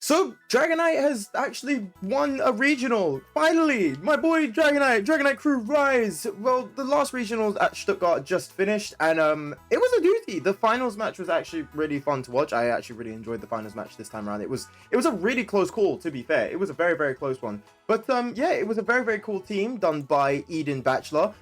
So Dragonite has actually won a regional. Finally, my boy Dragonite Crew rise. Well, the last regionals at Stuttgart just finished, and it was a doozy. The finals match was actually really fun to watch. I actually really enjoyed the finals match this time around. It was a really close call, to be fair. It was a very close one. But yeah, it was a very cool team done by Eden Bachelor.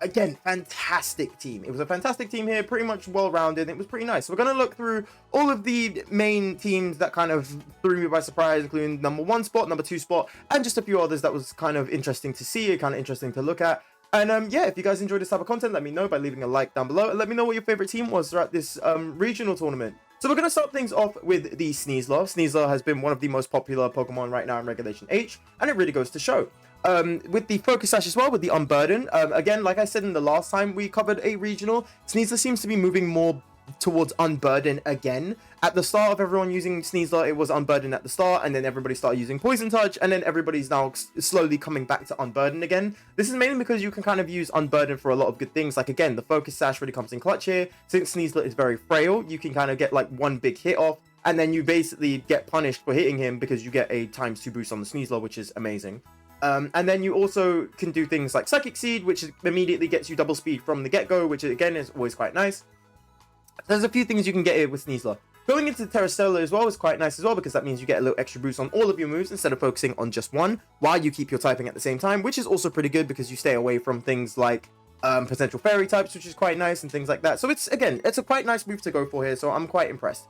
Again, fantastic team. It was a fantastic team here, pretty much well-rounded. It was pretty nice. So we're going to look through all of the main teams that kind of threw me by surprise, including number 1 spot, number 2 spot, and just a few others that was kind of interesting to see, kind of interesting to look at. And yeah, if you guys enjoyed this type of content, let me know by leaving a like down below, and let me know what your favorite team was throughout this regional tournament. So we're going to start things off with the Sneasler. Sneasler has been one of the most popular Pokemon right now in Regulation H, and it really goes to show. With the Focus Sash as well, with the Unburden, again, like I said in the last time we covered a regional, Sneasler seems to be moving more towards Unburden again. At the start of everyone using Sneasler, it was Unburden at the start, and then everybody started using Poison Touch, and then everybody's now slowly coming back to Unburden again. This is mainly because you can kind of use Unburden for a lot of good things. Like, again, the Focus Sash really comes in clutch here. Since Sneasler is very frail, you can kind of get like one big hit off, and then you basically get punished for hitting him because you get a ×2 boost on the Sneasler, which is amazing. And then you also can do things like Psychic Seed, which immediately gets you double speed from the get-go, which again is always quite nice. There's a few things you can get here with Sneasler. Going into the Terrastellar as well is quite nice as well, because that means you get a little extra boost on all of your moves instead of focusing on just one, while you keep your typing at the same time, which is also pretty good because you stay away from things like potential fairy types, which is quite nice, and things like that. So it's a quite nice move to go for here, so I'm quite impressed.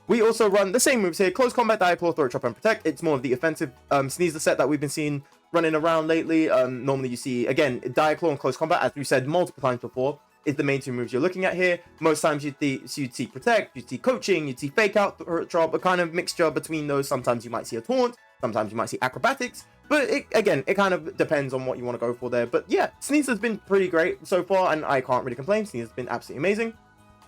We also run the same moves here: Close Combat, Diapore, Throat Chop, and Protect. It's more of the offensive Sneasler set that we've been seeing running around lately. Normally you see, again, Diaclaw and Close Combat, as we said multiple times before, is the main 2 moves you're looking at here. Most times you'd see Protect, you'd see Coaching, you'd see Fake Out, Throat Chop, a kind of mixture between those. Sometimes you might see a Taunt, sometimes you might see Acrobatics, but again, it kind of depends on what you want to go for there. But yeah, Sneasler's been pretty great so far, and I can't really complain. Sneasler's been absolutely amazing.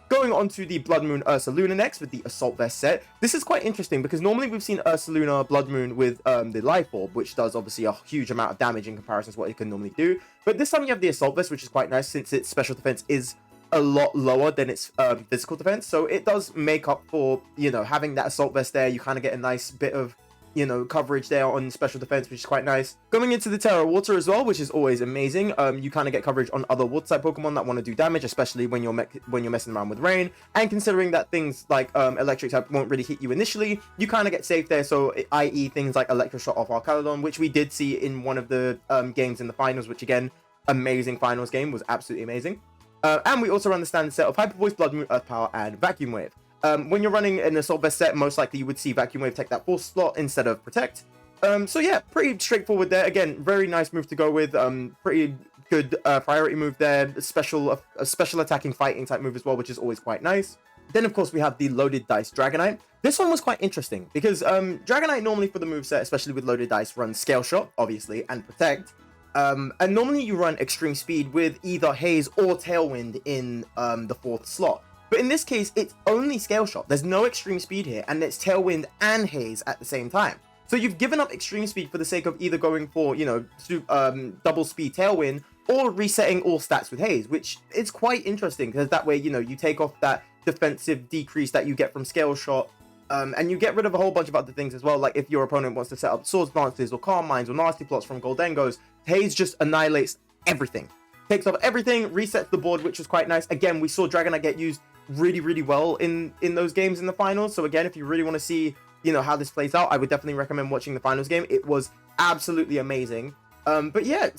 Going on to the Blood Moon Ursaluna next with the Assault Vest set. This is quite interesting because normally we've seen Ursaluna Blood Moon with the Life Orb, which does obviously a huge amount of damage in comparison to what it can normally do. But this time you have the Assault Vest, which is quite nice since its special defense is a lot lower than its physical defense. So it does make up for, you know, having that Assault Vest there. You kind of get a nice bit of, you know, coverage there on special defense, which is quite nice. Going into the Terra Water as well, which is always amazing. You kind of get coverage on other water type Pokemon that want to do damage, especially when you're messing around with rain. And considering that things like electric type won't really hit you initially, you kind of get safe there. So i.e. things like Electroshot off Arcalodon, which we did see in one of the games in the finals, which again, amazing finals game, was absolutely amazing. And we also run the standard set of Hyper Voice, Blood Moon, Earth Power, and Vacuum Wave. When you're running an Assault Vest set, most likely you would see Vacuum Wave take that 4th slot instead of Protect. So yeah, pretty straightforward there. Again, very nice move to go with. Pretty good priority move there. A special attacking fighting type move as well, which is always quite nice. Then of course we have the Loaded Dice Dragonite. This one was quite interesting because Dragonite normally for the moveset, especially with Loaded Dice, runs Scale Shot, obviously, and Protect. And normally you run Extreme Speed with either Haze or Tailwind in the 4th slot. But in this case, it's only Scale Shot. There's no Extreme Speed here, and it's Tailwind and Haze at the same time. So you've given up Extreme Speed for the sake of either going for, you know, double speed Tailwind or resetting all stats with Haze, which is quite interesting because that way, you know, you take off that defensive decrease that you get from Scale Shot, and you get rid of a whole bunch of other things as well. Like if your opponent wants to set up Swords Dances or Calm Minds or Nasty Plots from Goldengos, Haze just annihilates everything. Takes off everything, resets the board, which was quite nice. Again, we saw Dragonite get used really well in those games in the finals. So again, if you really want to see, you know, how this plays out, I would definitely recommend watching the finals game. It was absolutely amazing. But yeah,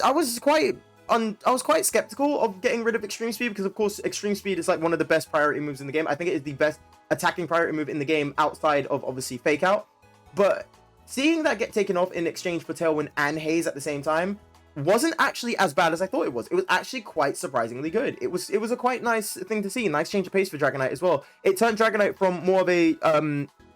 I was quite skeptical of getting rid of Extreme Speed because of course Extreme Speed is like one of the best priority moves in the game. I think it is the best attacking priority move in the game outside of obviously Fake Out. But seeing that get taken off in exchange for Tailwind and Haze at the same time wasn't actually as bad as I thought it was. It was actually quite surprisingly good. It was a quite nice thing to see. Nice change of pace for Dragonite as well. It turned Dragonite from more of a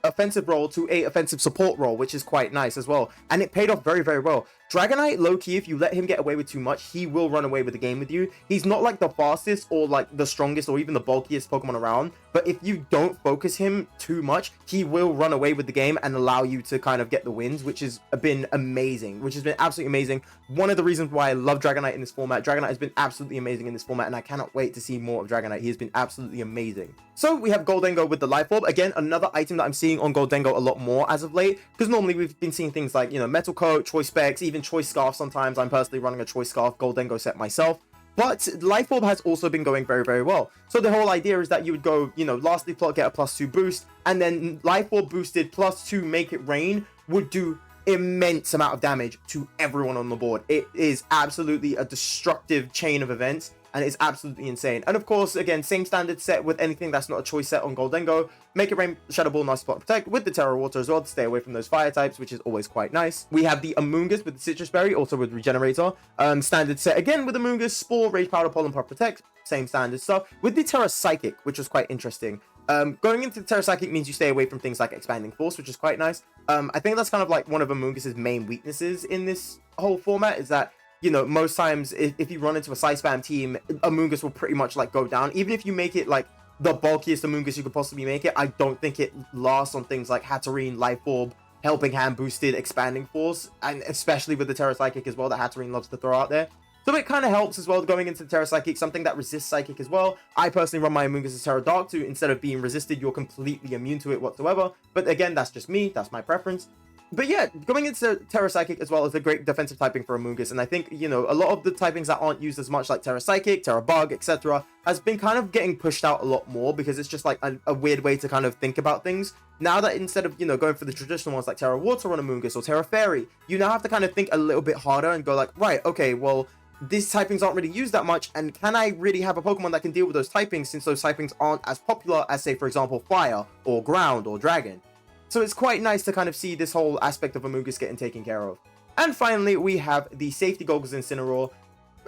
offensive role to a offensive support role, which is quite nice as well. And it paid off very well. Dragonite, low-key, if you let him get away with too much, he will run away with the game with you. He's not like the fastest or like the strongest or even the bulkiest Pokemon around, but but if you don't focus him too much, he will run away with the game and allow you to kind of get the wins, which has been amazing, which has been absolutely amazing. One of the reasons why I love Dragonite in this format. Dragonite has been absolutely amazing in this format, and I cannot wait to see more of Dragonite. He has been absolutely amazing. So we have Goldengo with the Life Orb. Again, another item that I'm seeing on Goldengo a lot more as of late, because normally we've been seeing things like, you know, Metal Coat, Choice Specs, even Choice Scarf sometimes. I'm personally running a Choice Scarf Goldengo set myself. But Life Orb has also been going very, very well. So the whole idea is that you would go, you know, lastly plot, get a +2 boost, and then Life Orb boosted +2 Make It Rain would do immense amount of damage to everyone on the board. It is absolutely a destructive chain of events, and it's absolutely insane. And of course, again, same standard set with anything that's not a choice set on Goldengo. Make It Rain, Shadow Ball, Nasty Plot, Protect with the Terra Water as well to stay away from those fire types, which is always quite nice. We have the Amoonguss with the Citrus Berry, also with Regenerator. Standard set again with Amoonguss, Spore, Rage Powder, Pollen Puff, Protect. Same standard stuff. With the Terra Psychic, which was quite interesting. Going into the Terra Psychic means you stay away from things like Expanding Force, which is quite nice. I think that's kind of like one of Amoonguss's main weaknesses in this whole format, is that, you know, most times if you run into a Side Spam team, Amoonguss will pretty much like go down. Even if you make it like the bulkiest Amoonguss you could possibly make it, I don't think it lasts on things like Hatterene, Life Orb, Helping Hand boosted, Expanding Force, and especially with the Terra Psychic as well that Hatterene loves to throw out there. So it kind of helps as well going into the Terra Psychic, something that resists Psychic as well. I personally run my Amoonguss as Terra Dark to, instead of being resisted, you're completely immune to it whatsoever. But again, that's just me, that's my preference. But yeah, going into Terra Psychic as well is a great defensive typing for Amoonguss, and I think, you know, a lot of the typings that aren't used as much, like Terra Psychic, Terra Bug, etc., has been kind of getting pushed out a lot more, because it's just like a weird way to kind of think about things. Now that instead of, you know, going for the traditional ones like Terra Water on Amoonguss or Terra Fairy, you now have to kind of think a little bit harder and go like, right, okay, well, these typings aren't really used that much, and can I really have a Pokemon that can deal with those typings, since those typings aren't as popular as, say, for example, Fire or Ground or Dragon? So it's quite nice to kind of see this whole aspect of Amoonguss getting taken care of. And finally, we have the Safety Goggles Incineroar.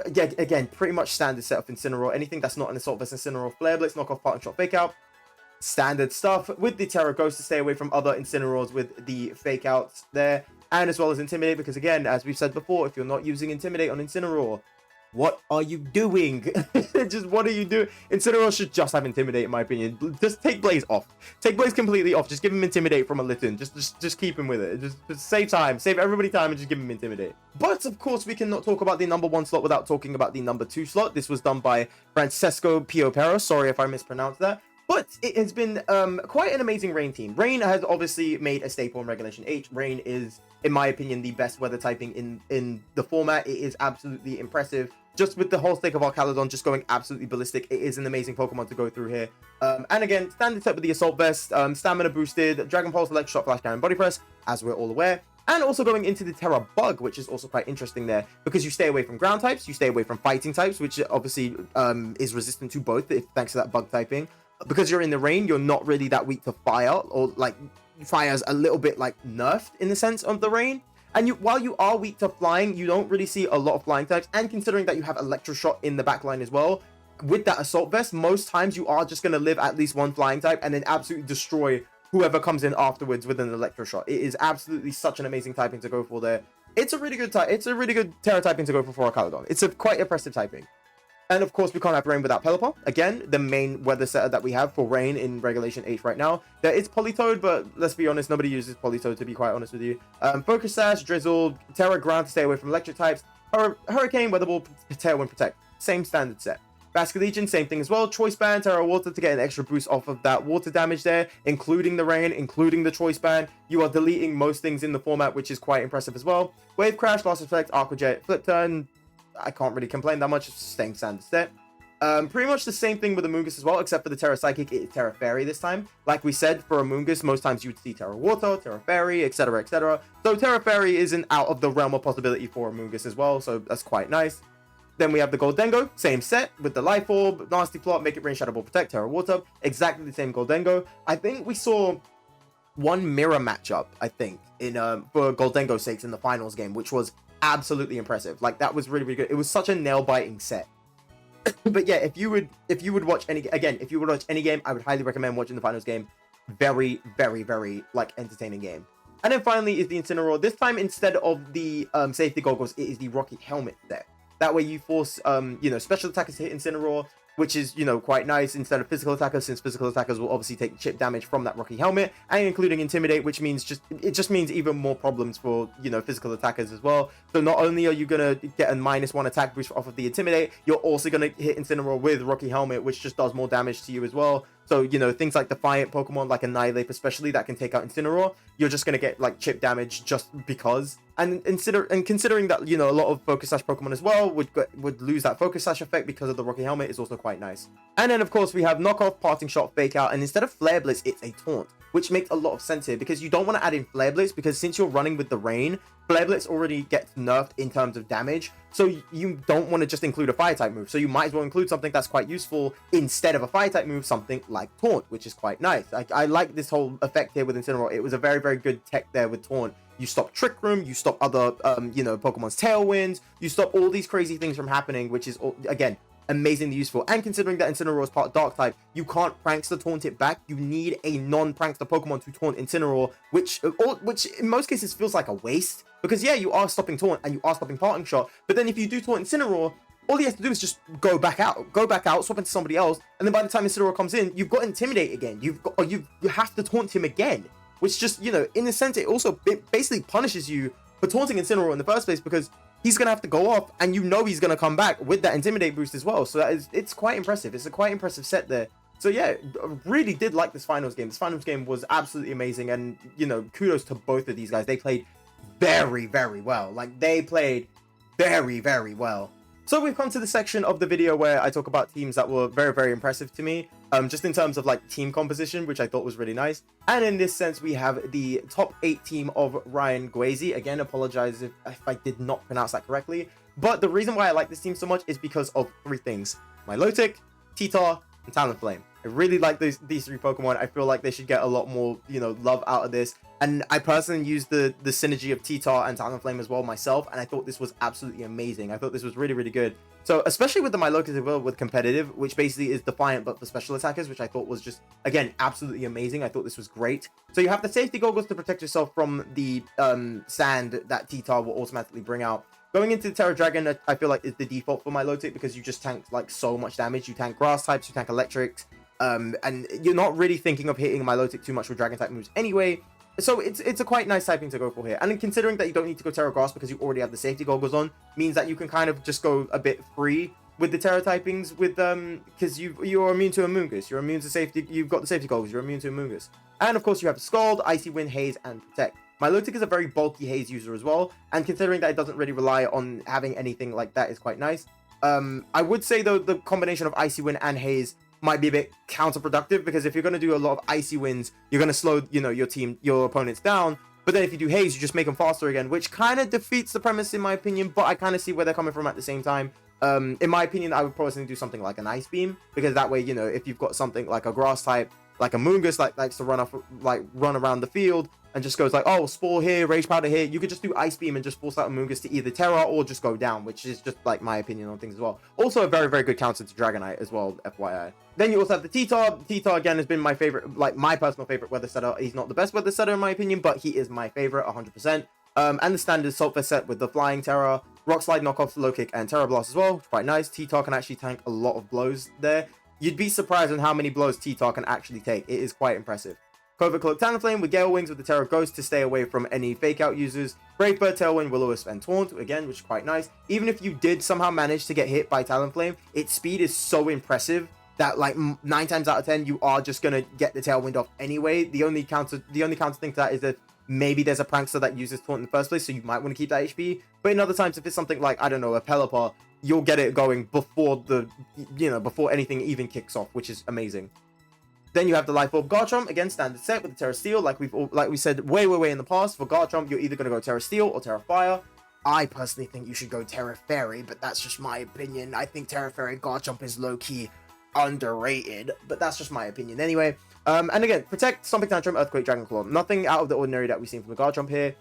Again, pretty much standard set of Incineroar. Anything that's not an Assault Vest Incineroar, Flare Blitz, Knockoff, Part and Shot, Fake Out. Standard stuff. With the Terra Ghost to stay away from other Incineroars with the Fake Outs there. And as well as Intimidate, because again, as we've said before, if you're not using Intimidate on Incineroar, what are you doing? Just what are you doing? Incineroar should just have Intimidate, in my opinion. Just take Blaze off. Take Blaze completely off. Just give him Intimidate from a Litten. Just keep him with it. Just save time. Save everybody time and just give him Intimidate. But of course, we cannot talk about the #1 slot without talking about the #2 slot. This was done by Francesco Piopero. Sorry if I mispronounced that. But it has been quite an amazing Rain team. Rain has obviously made a staple in Regulation H. Rain is, in my opinion, the best weather typing in the format. It is absolutely impressive. Just with the whole stake of Archaludon just going absolutely ballistic, it is an amazing Pokemon to go through here. And again, standard set with the Assault Vest, Stamina boosted, Dragon Pulse, Electric Shock, Flash Cannon, Body Press, as we're all aware. And also going into the Terra Bug, which is also quite interesting there, because you stay away from ground types, you stay away from fighting types, which obviously is resistant to both, thanks to that bug typing. Because you're in the rain, you're not really that weak to fire, or like fire's a little bit like nerfed in the sense of the rain. And while you are weak to flying, you don't really see a lot of flying types. And considering that you have Electroshot in the backline as well, with that Assault Vest, most times you are just going to live at least one flying type and then absolutely destroy whoever comes in afterwards with an Electroshot. It is absolutely such an amazing typing to go for there. It's a really good type. It's a really good Terra typing to go for Archaludon. It's a quite impressive typing. And of course, we can't have Rain without Pelipper. Again, the main weather setter that we have for Rain in Regulation H right now. There is Politoed, but let's be honest, nobody uses Politoed, to be quite honest with you. Focus Sash, Drizzle, Terra Ground to stay away from electric types, Hurricane, Weather Ball, Tailwind Protect. Same standard set. Basket Legion, same thing as well. Choice Band, Terra Water to get an extra boost off of that water damage there, including the Rain, including the Choice Band. You are deleting most things in the format, which is quite impressive as well. Wave Crash, Last Effect, Aqua Jet, Flip Turn. I can't really complain that much. It's the same standard set. Pretty much the same thing with Amoonguss as well, except for the Terra Psychic, it's Terra Fairy this time. Like we said, for Amoonguss, most times you would see Terra Water, Terra Fairy, etc, etc. So Terra Fairy isn't out of the realm of possibility for Amoonguss as well, so that's quite nice. Then we have the Goldengo, same set, with the Life Orb, Nasty Plot, Make It Rain, Shadow Ball, Protect, Terra Water, exactly the same Goldengo. I think we saw one mirror matchup, I think, in for Goldengo's sakes in the finals game, which was absolutely impressive. Like, that was really, really good. It was such a nail-biting set. But yeah, if you would watch any game, I would highly recommend watching the finals game. Very, very, very like entertaining game. And then finally is the Incineroar. This time, instead of the safety goggles, it is the Rocket Helmet there. That way you force you know, special attackers to hit Incineroar, which is, you know, quite nice instead of physical attackers, since physical attackers will obviously take chip damage from that Rocky Helmet, and including Intimidate, which means it just means even more problems for, you know, physical attackers as well. So not only are you gonna get a -1 attack boost off of the Intimidate, you're also gonna hit Incineroar with Rocky Helmet, which just does more damage to you as well. So, you know, things like Defiant Pokemon, like Annihilate especially, that can take out Incineroar, you're just going to get, like, chip damage just because. And considering that, you know, a lot of Focus Sash Pokemon as well would lose that Focus Sash effect because of the Rocky Helmet, is also quite nice. And then, of course, we have Knockoff, Parting Shot, Fake Out, and instead of Flare Blitz, it's a Taunt, which makes a lot of sense here, because you don't want to add in Flare Blitz, because since you're running with the Rain, Flare Blitz already gets nerfed in terms of damage, so you don't want to just include a Fire-type move, so you might as well include something that's quite useful instead of a Fire-type move, something like Taunt, which is quite nice. I like this whole effect here with Incineroar. It was a very, very good tech there with Taunt. You stop Trick Room, you stop other, you know, Pokemon's Tailwinds, you stop all these crazy things from happening, which is, again, amazingly useful. And considering that Incineroar is part Dark type, you can't Prankster taunt it back. You need a non-Prankster Pokemon to taunt Incineroar, which in most cases feels like a waste. Because yeah, you are stopping Taunt and you are stopping Parting Shot, but then if you do Taunt Incineroar, all he has to do is just go back out, swap into somebody else, and then by the time Incineroar comes in, you've got Intimidate again. You have to taunt him again, which just, you know, in a sense, it basically punishes you for taunting Incineroar in the first place, because he's gonna have to go off, and you know he's gonna come back with that Intimidate boost as well. So it's quite impressive. It's a quite impressive set there. So yeah, really did like this finals game. This finals game was absolutely amazing, and you know, kudos to both of these guys. They played very, very well. Like, they played very, very well. So we've come to the section of the video where I talk about teams that were very, very impressive to me, just in terms of like team composition, which I thought was really nice. And in this sense, we have the top 8 team of Ryan Guazy. Again, apologize if I did not pronounce that correctly, but the reason why I like this team so much is because of 3 things: Milotic, T-Tar, and Talonflame. I really like these 3 Pokemon. I feel like they should get a lot more, you know, love out of this. And I personally used the synergy of T-Tar and Talonflame as well myself, and I thought this was absolutely amazing. I thought this was really, really good. So, especially with the Milotic as well, with competitive, which basically is Defiant but for special attackers, which I thought was just, again, absolutely amazing. I thought this was great. So you have the safety goggles to protect yourself from the sand that T-Tar will automatically bring out. Going into the Terra Dragon, I feel like is the default for Milotic, because you just tank like so much damage. You tank grass types, you tank electrics, and you're not really thinking of hitting Milotic too much with Dragon type moves anyway. So it's a quite nice typing to go for here. And then considering that you don't need to go Terra Grass because you already have the safety goggles on, means that you can kind of just go a bit free with the Terra typings with because you're immune to Amoonguss, you're immune to safety, you've got the safety goggles, you're immune to Amoonguss. And of course you have Scald, Icy Wind, Haze, and Protect. Milotic is a very bulky Haze user as well, and considering that it doesn't really rely on having anything like that is quite nice. I would say though the combination of Icy Wind and Haze might be a bit counterproductive, because if you're going to do a lot of Icy Winds, you're going to slow, you know, your opponents down. But then if you do Haze, you just make them faster again, which kind of defeats the premise in my opinion, but I kind of see where they're coming from at the same time. In my opinion, I would probably do something like an Ice Beam, because that way, you know, if you've got something like a grass type, like a Amoonguss, like likes to run around the field and just goes like, oh, Spore here, Rage Powder here, you could just do Ice Beam and just force out Amoonguss to either Terra or just go down, which is just like my opinion on things as well. Also a very, very good counter to Dragonite as well, FYI. Then you also have the T-Tar. T-Tar again has been my favorite, like my personal favorite weather setter. He's not the best weather setter in my opinion, but he is my favorite 100%. And the standard Salt Vest set with the Flying Terra, Rock Slide, Knockoff, Low Kick, and Terra Blast as well. Quite nice. T-Tar can actually tank a lot of blows there. You'd be surprised on how many blows T-Tar can actually take. It is quite impressive. Covert Cloak, Talonflame with Gale Wings with the Terra Ghost to stay away from any Fake Out users. Brave Bird, Tailwind, Will-O-Wisp, and Taunt, again, which is quite nice. Even if you did somehow manage to get hit by Talonflame, its speed is so impressive that like 9 times out of 10, you are just going to get the Tailwind off anyway. The only counter thing to that is that maybe there's a Prankster that uses Taunt in the first place, so you might want to keep that HP. But in other times, if it's something like, I don't know, a Pelipper, you'll get it going before before anything even kicks off, which is amazing. Then you have the Life Orb Garchomp, again, standard set with the Terra Steel, like we said way in the past. For Garchomp, you're either going to go Terra Steel or Terra Fire. I personally think you should go Terra Fairy, but that's just my opinion. I think Terra Fairy Garchomp is low-key underrated, but that's just my opinion anyway. And again, Protect, Stomping Tantrum, Earthquake, Dragon Claw. Nothing out of the ordinary that we've seen from the Garchomp here.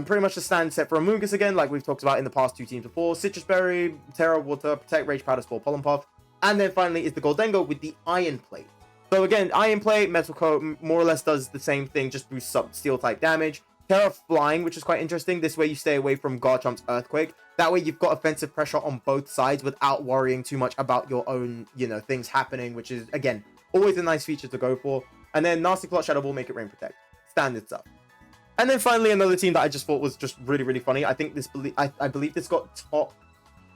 Pretty much the standard set for Amoonguss again, like we've talked about in the past 2 teams before. Citrus Berry, Terra Water, Protect, Rage Powder, Spore, Pollen Puff. And then finally is the Goldengo with the Iron Plate. So again, Iron Plate, Metal Coat, more or less does the same thing, just boosts up Steel type damage. Terra Flying, which is quite interesting. This way you stay away from Garchomp's Earthquake. That way you've got offensive pressure on both sides without worrying too much about your own, you know, things happening, which is, again, always a nice feature to go for. And then Nasty Plot, Shadow Ball, Make It Rain, Protect. Standard stuff. And then finally, another team that I just thought was just really, really funny. I think this, I believe this got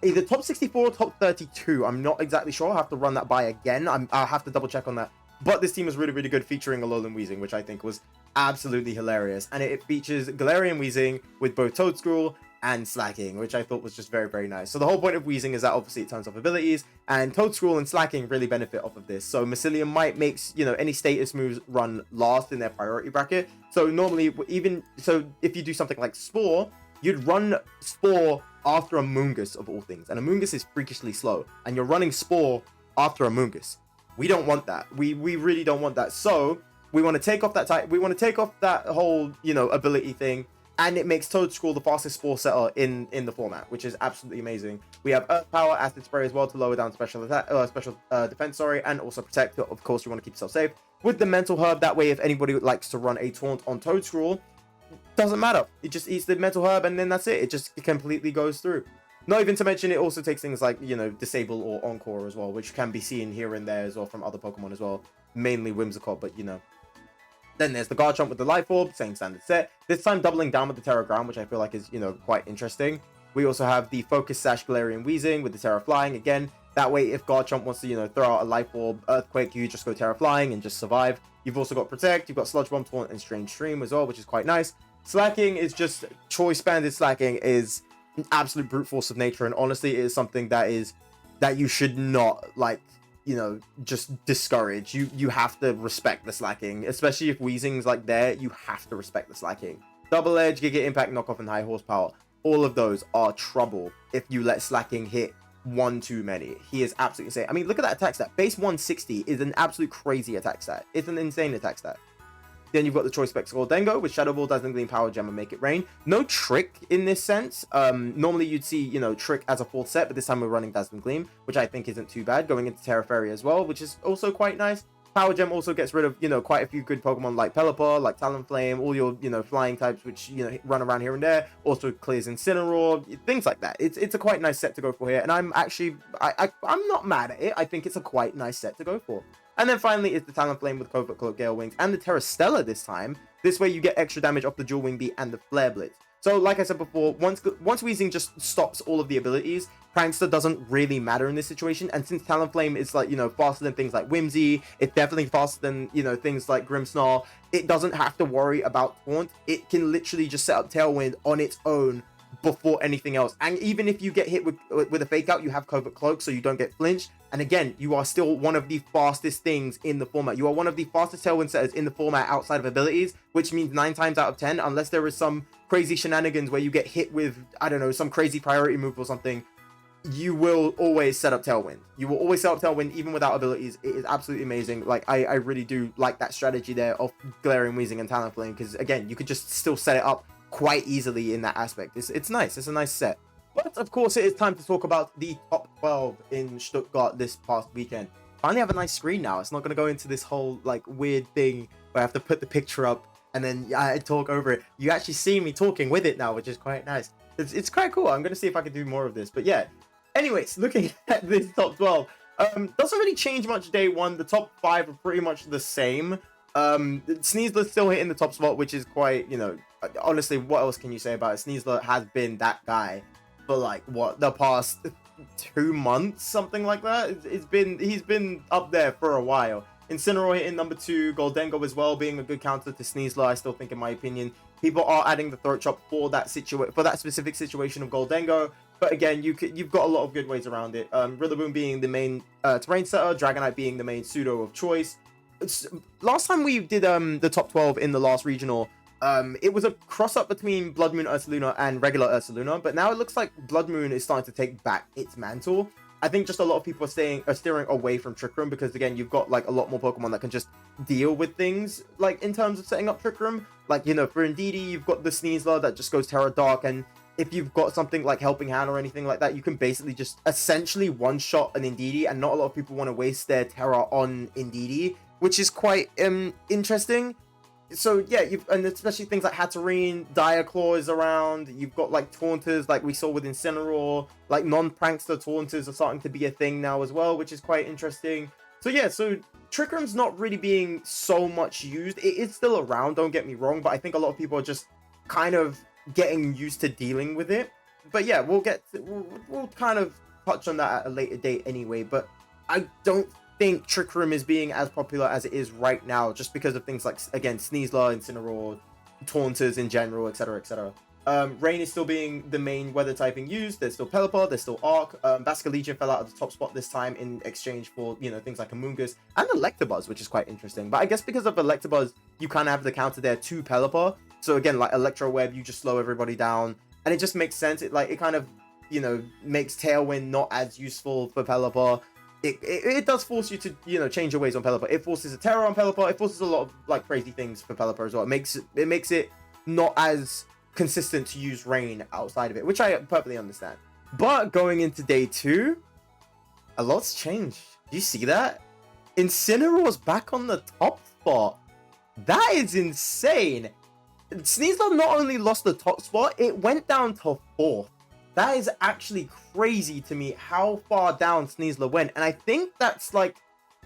either top 64 or top 32. I'm not exactly sure. I'll have to run that by again. I'll have to double check on that. But this team was really, really good, featuring Alolan Weezing, which I think was absolutely hilarious. And it features Galarian Weezing with both Toedscruel and Slacking, which I thought was just very, very nice. So the whole point of Weezing is that obviously it turns off abilities, and Toedscruel and Slacking really benefit off of this. So Mycelium might make, you know, any status moves run last in their priority bracket. So normally, even so, if you do something like Spore, you'd run Spore after a Moongus of all things, and a Moongus is freakishly slow, and you're running Spore after a Moongus. We don't want that. We really don't want that. So we want to take off that type. We want to take off that whole, you know, ability thing, and it makes Toedscruel the fastest Spore setter in the format, which is absolutely amazing. We have Earth Power, Acid Spray as well to lower down special attack, defense, sorry, and also protect. Of course, you want to keep yourself safe with the Mental Herb. That way, if anybody likes to run a taunt on Toedscruel, doesn't matter. It just eats the Mental Herb, and then that's it. It just completely goes through. Not even to mention, it also takes things like, you know, Disable or Encore as well, which can be seen here and there as well from other Pokemon as well. Mainly Whimsicott, but, you know. Then there's the Garchomp with the Life Orb, same standard set. This time doubling down with the Terra Ground, which I feel like is, you know, quite interesting. We also have the Focus Sash Galarian Weezing with the Terra Flying. Again, that way if Garchomp wants to, you know, throw out a Life Orb, Earthquake, you just go Terra Flying and just survive. You've also got Protect, you've got Sludge Bomb, Taunt, and Strange Stream as well, which is quite nice. Slacking is just, choice banded Slacking is an absolute brute force of nature, and honestly it is something that you should not, like, you know, just discourage. You have to respect the Slacking, especially if Weezing's like there. You have to respect the Slacking. Double Edge, Giga Impact, Knockoff, and High Horsepower, all of those are trouble if you let Slacking hit one too many. He is absolutely insane. I mean, look at that attack stat. Base 160 is an absolute crazy attack stat. It's an insane attack stat. Then you've got the Choice Spectacle Dengo with Shadow Ball, Dazzling Gleam, Power Gem, and Make It Rain. No Trick in this sense. Normally you'd see, you know, Trick as a fourth set, but this time we're running Dazzling Gleam, which I think isn't too bad. Going into Terra Fairy as well, which is also quite nice. Power Gem also gets rid of, you know, quite a few good Pokemon like Pelipper, like Talonflame, all your, you know, flying types, which, you know, run around here and there. Also clears Incineroar, things like that. It's a quite nice set to go for here, and I'm actually, I'm not mad at it. I think it's a quite nice set to go for. And then finally is the Talonflame with Covert Cloak, Gale Wings, and the Terra Stella this time. This way you get extra damage off the Dual Wing Beat and the Flare Blitz. So like I said before, once Weezing just stops all of the abilities, Prankster doesn't really matter in this situation. And since Talonflame is, like, you know, faster than things like Whimsy, it's definitely faster than, you know, things like Grimmsnarl, it doesn't have to worry about Taunt. It can literally just set up Tailwind on its own before anything else. And even if you get hit with a Fake Out, you have Covert Cloak, so you don't get flinched. And again, you are still one of the fastest things in the format. You are one of the fastest Tailwind setters in the format outside of abilities, which means 9 times out of 10, unless there is some crazy shenanigans where you get hit with, I don't know, some crazy priority move or something, you will always set up Tailwind. You will always set up Tailwind even without abilities. It is absolutely amazing. Like, I really do like that strategy there of Galarian Weezing and Talonflame, because again, you could just still set it up quite easily in that aspect. It's nice. It's a nice set. But of course, it is time to talk about the top 12 in Stuttgart this past weekend. Finally have a nice screen now. It's not going to go into this whole, like, weird thing where I have to put the picture up and then I talk over it. You actually see me talking with it now, which is quite nice. It's quite cool. I'm going to see if I can do more of this. But yeah, anyways, looking at this top 12, doesn't really change much day one. The top 5 are pretty much the same. Sneasler's still hitting the top spot, which is quite, you know, honestly, what else can you say about it? Sneasler has been that guy for, like, what, the past 2 months, something like that. He's been up there for a while. Incineroar hitting number 2, Goldengo as well being a good counter to Sneasler. I still think, in my opinion, people are adding the Throat Chop for that specific situation of Goldengo. But again, you've got a lot of good ways around it. Rillaboom being the main terrain setter, Dragonite being the main pseudo of choice. Last time we did the top 12 in the last regional, it was a cross-up between Blood Moon Ursaluna and regular Ursaluna, but now it looks like Blood Moon is starting to take back its mantle. I think just a lot of people are steering away from Trick Room, because again, you've got, like, a lot more Pokemon that can just deal with things, like, in terms of setting up Trick Room. Like, you know, for Indeedee, you've got the Sneasler that just goes Terra Dark, and if you've got something like Helping Hand or anything like that, you can basically just essentially one-shot an Indeedee, and not a lot of people want to waste their Terra on Indeedee, which is quite interesting. so yeah, and especially things like Hatterene, Diaclaw is around. You've got like Taunters, like we saw with Incineroar, like non-prankster Taunters are starting to be a thing now as well, which is quite interesting. So yeah, so Trick Room's not really being so much used. It is still around, don't get me wrong, but I think a lot of people are just kind of getting used to dealing with it. But yeah, we'll kind of touch on that at a later date anyway. But I don't think Trick Room is being as popular as it is right now, just because of things like, again, Sneasler, Incineroar, Taunters in general, etc., etc. Rain is still being the main weather typing used. There's still Pelipper, there's still Arc. Basculegion fell out of the top spot this time in exchange for, you know, things like Amoonguss and Electabuzz, which is quite interesting. But I guess because of Electabuzz, you kind of have the counter there to Pelipper. So again, like Electro Web, you just slow everybody down, and it just makes sense. It kind of, you know, makes Tailwind not as useful for Pelipper. It does force you to, you know, change your ways on Pelipper. It forces a Terror on Pelipper. It forces a lot of like crazy things for Pelipper as well. It makes it not as consistent to use Rain outside of it, which I perfectly understand. But going into day 2, a lot's changed. Do you see that? Incineroar's back on the top spot. That is insane. Sneasler not only lost the top spot, it went down to 4th. That is actually crazy to me how far down Sneasler went. And I think that's like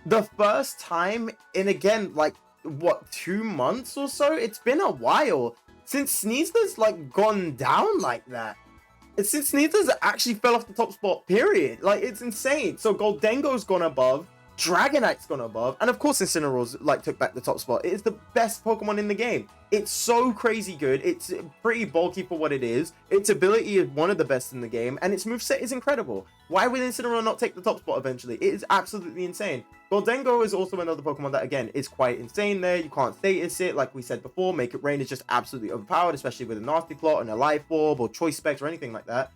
the first time in, again, like, what, 2 months or so? It's been a while since Sneasler's like gone down like that. It's since Sneasler's actually fell off the top spot, period. Like, it's insane. So Goldengo's gone above, Dragonite's gone above, and of course Incineroar's like took back the top spot. It is the best Pokemon in the game. It's so crazy good. It's pretty bulky for what it is. Its ability is one of the best in the game, and its moveset is incredible. Why would Incineroar not take the top spot eventually? It is absolutely insane. Goldengo is also another Pokemon that, again, is quite insane there. You can't status it, like we said before. Make It Rain is just absolutely overpowered, especially with a Nasty Plot and a Life Orb or Choice Specs or anything like that.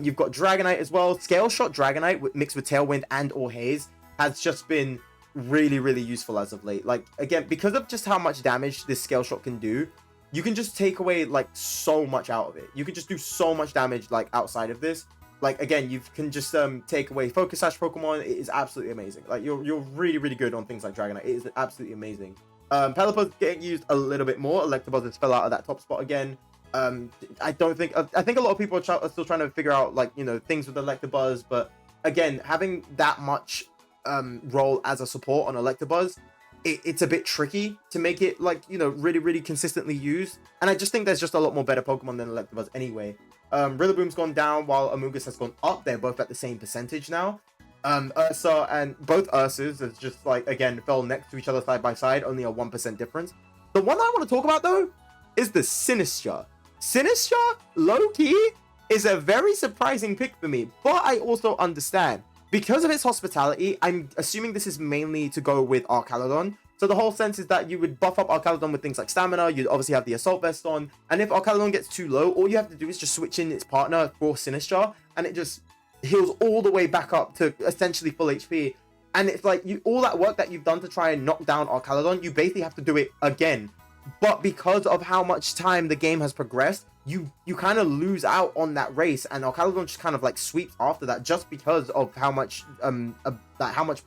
You've got Dragonite as well. Scale Shot Dragonite mixed with Tailwind and or Haze has just been really, really useful as of late. Like, again, because of just how much damage this Scale Shot can do, you can just take away like so much out of it. You can just do so much damage like outside of this. Like, again, you can just take away Focus Sash Pokemon. It is absolutely amazing. Like, you're really, really good on things like Dragonite. It is absolutely amazing. Pelipper's getting used a little bit more. Electabuzz has fell out of that top spot again. I think a lot of people are still trying to figure out, like, you know, things with Electabuzz, but again, having that much role as a support on Electabuzz, it's a bit tricky to make it, like, you know, really, really consistently used. And I just think there's just a lot more better Pokemon than Electabuzz anyway. Rillaboom's gone down while Amoonguss has gone up. They're both at the same percentage now. Ursa and both Ursas has just, like, again, fell next to each other side by side, only a 1% difference. The one I want to talk about, though, is the Sinistcha. Sinistcha, low-key, is a very surprising pick for me, but I also understand. Because of its hospitality, I'm assuming this is mainly to go with Archaludon. So the whole sense is that you would buff up Archaludon with things like Stamina, you'd obviously have the Assault Vest on, and if Archaludon gets too low, all you have to do is just switch in its partner for Sinistcha, and it just heals all the way back up to essentially full HP. And it's like, all that work that you've done to try and knock down Archaludon, you basically have to do it again. But because of how much time the game has progressed, you kind of lose out on that race, and Archaludon just kind of like sweeps after that, just because of how much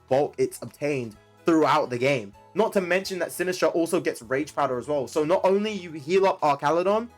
bulk it's obtained throughout the game. Not to mention that Sinistcha also gets Rage Powder as well. So not only you heal up Archaludon,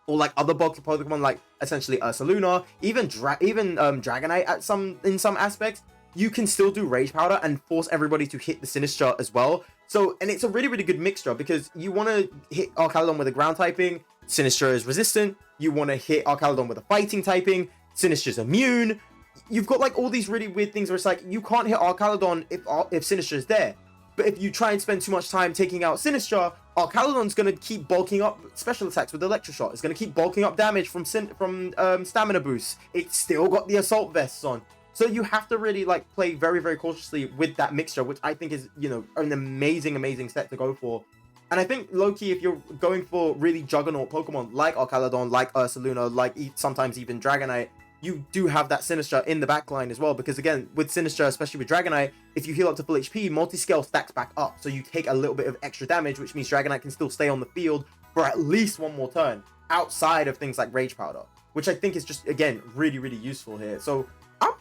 or like other bulky Pokemon like essentially Ursaluna, even Dragonite in some aspects, you can still do Rage Powder and force everybody to hit the Sinistcha as well. So, and it's a really, really good mixture, because you want to hit Archaludon with a ground typing, Sinistcha is resistant. You want to hit Archaludon with a fighting typing, Sinistcha's immune. You've got like all these really weird things where it's like, you can't hit Archaludon if Sinistcha is there. But if you try and spend too much time taking out Sinistcha, Archaludon's going to keep bulking up special attacks with Electro Shot. It's going to keep bulking up damage from Stamina Boosts. It's still got the Assault Vests on. So you have to really like play very, very cautiously with that mixture, which I think is, you know, an amazing, amazing set to go for. And I think, low-key, if you're going for really juggernaut Pokemon like Archaludon, like Ursaluna, like sometimes even Dragonite, you do have that Sinistcha in the backline as well. Because again, with Sinistcha, especially with Dragonite, if you heal up to full HP, multi-scale stacks back up. So you take a little bit of extra damage, which means Dragonite can still stay on the field for at least one more turn, outside of things like Rage Powder, which I think is just, again, really, really useful here. So I'm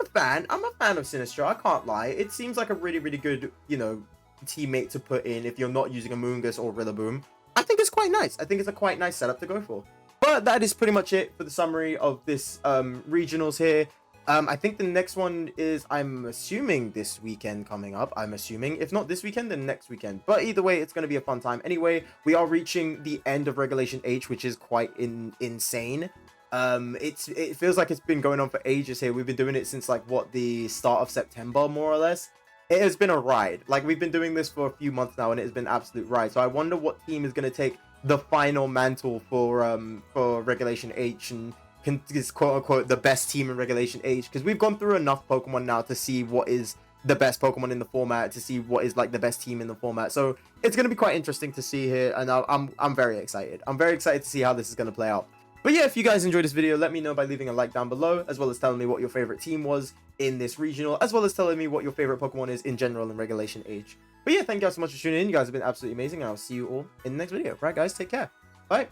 a fan of Sinistcha, I can't lie. It seems like a really, really good, you know, teammate to put in if you're not using Amoonguss or Rillaboom. I think it's quite nice. I think it's a quite nice setup to go for. But that is pretty much it for the summary of this regionals here. I think the next one is, I'm assuming, this weekend coming up. I'm assuming. If not this weekend, then next weekend. But either way, it's going to be a fun time. Anyway, we are reaching the end of Regulation H, which is quite insane. It feels like it's been going on for ages here. We've been doing it since, like, what, the start of September, more or less. It has been a ride. Like, we've been doing this for a few months now, and it has been an absolute ride. So I wonder what team is going to take the final mantle for Regulation H and is quote-unquote the best team in Regulation H, because we've gone through enough Pokemon now to see what is the best Pokemon in the format, to see what is like the best team in the format. So it's going to be quite interesting to see here, and I'm very excited. I'm very excited to see how this is going to play out. But yeah, if you guys enjoyed this video, let me know by leaving a like down below, as well as telling me what your favorite team was in this regional, as well as telling me what your favorite Pokemon is in general in Regulation H. But yeah, thank you guys so much for tuning in. You guys have been absolutely amazing, and I'll see you all in the next video. Right, guys, take care. Bye.